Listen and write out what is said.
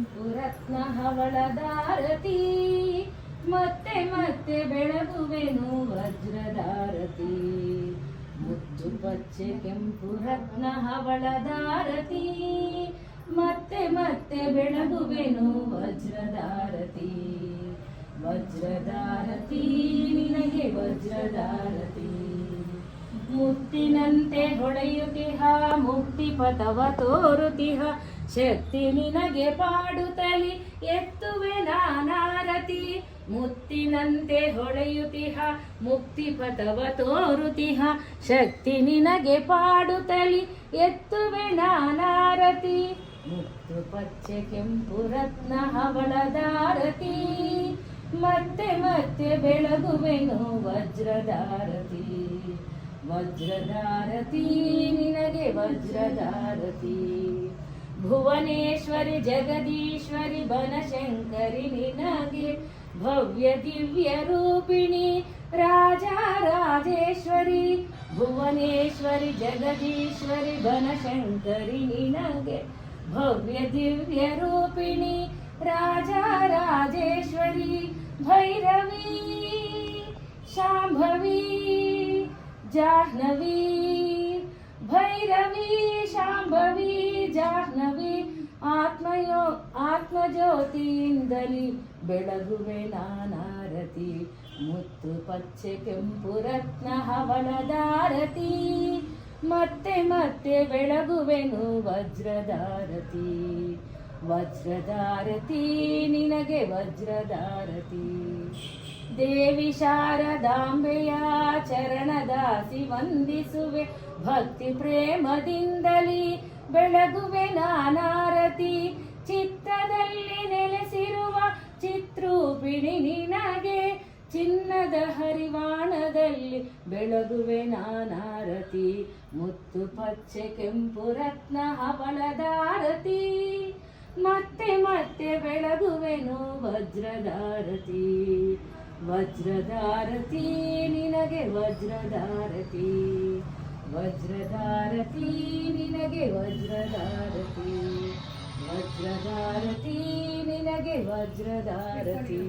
ಕೆಂಪು ರತ್ನ ಹವಳದಾರತಿ, ಮತ್ತೆ ಮತ್ತೆ ಬೆಳಗುವೆನು ವಜ್ರದಾರತಿ. ಮುತ್ತು ಪಚ್ಚೆ ಕೆಂಪು ರತ್ನ ಹವಳದಾರತಿ, ಮತ್ತೆ ಮತ್ತೆ ಬೆಳಗುವೆನು ವಜ್ರದಾರತಿ. ವಜ್ರದಾರತಿ ನಿನಗೆ ವಜ್ರದಾರತಿ. ಮುತ್ತಿನಂತೆ ಹೊಳೆಯುತ್ತಿಹ ಮುಕ್ತಿ ಪಥವ ತೋರುತ್ತಿಹ, ಶಕ್ತಿ ನಿನಗೆ ಪಾಡುತ್ತಲಿ ಎತ್ತುವೆ ನಾನಾರತಿ. ಮುತ್ತಿನಂತೆ ಹೊಳೆಯುತ್ತಿಹ ಮುಕ್ತಿ ಪಥವ ತೋರುತ್ತಿಹ, ಶಕ್ತಿ ನಿನಗೆ ಪಾಡುತ್ತಲಿ ಎತ್ತುವೆ ನಾನಾರತಿ. ಮುತ್ತು ಪಚ್ಚೆ ಕೆಂಪು ರತ್ನ ಹವಳದಾರತಿ, ಮತ್ತೆ ಮತ್ತೆ ಬೆಳಗುವೆನು ವಜ್ರದಾರತಿ. ವಜ್ರದಾರತಿ ನಿನಗೆ ವಜ್ರದಾರತಿ. ಭುವನೇಶ್ವರಿ ಜಗದೀಶ್ವರಿ ಬನಶಂಕರಿ ನಿನಗೆ ಭವ್ಯ ದಿವ್ಯ ರೂಪಿಣಿ ರಾಜರಾಜೇಶ್ವರಿ. ಭುವನೇಶ್ವರಿ ಜಗದೀಶ್ವರಿ ಬನಶಂಕರಿ ನಿನಗೆ ಭವ್ಯ ದಿವ್ಯ ರೂಪಿಣಿ ರಾಜರಾಜೇಶ್ವರಿ. ಭೈರವಿ ಶಾಂಭವಿ ಜಾಹ್ನವಿ, ಭೈರವಿ ಶಾಂಭವಿ ಜಾಹ್ನವಿ. ಆತ್ಮಜ್ಯೋತಿಯಿಂದಲಿ ಬೆಳಗುವೆ ನಾನಾರತಿ. ಮುತ್ತು ಪಚ್ಚೆ ಕೆಂಪು ರತ್ನ ಹವಳದಾರತಿ, ಮತ್ತೆ ಮತ್ತೆ ಬೆಳಗುವೆನು ವಜ್ರದಾರತಿ. ವಜ್ರದಾರತಿ ನಿನಗೆ ವಜ್ರದಾರತಿ. ದೇವಿ ಶಾರದಾಂಬೆಯ ಚರಣದಾಸಿ ವಂದಿಸುವೆ, ಭಕ್ತಿ ಪ್ರೇಮದಿಂದಲಿ ಬೆಳಗುವೆ ನಾನಾರತಿ. ಚಿತ್ತದಲ್ಲಿ ನೆಲೆಸಿರುವ ಚಿತ್ರೂಪಿಣಿ ನಿನಗೆ ಚಿನ್ನದ ಹರಿವಾಣದಲ್ಲಿ ಬೆಳಗುವೆ ನಾನಾರತಿ. ಮುತ್ತು ಪಚ್ಚೆ ಕೆಂಪು ರತ್ನ ಹವಳದಾರತಿ, ಮತ್ತೆ ಮತ್ತೆ ಬೆಳಗುವೆನು ವಜ್ರದಾರತಿ. ವಜ್ರದಾರತಿ ನಿನಗೆ ವಜ್ರದಾರತಿ. ವಜ್ರದಾರತಿ ನಿನಗೆ ವಜ್ರದಾರತಿ. ವಜ್ರದಾರತಿ ನಿನಗೆ ವಜ್ರದಾರತಿ.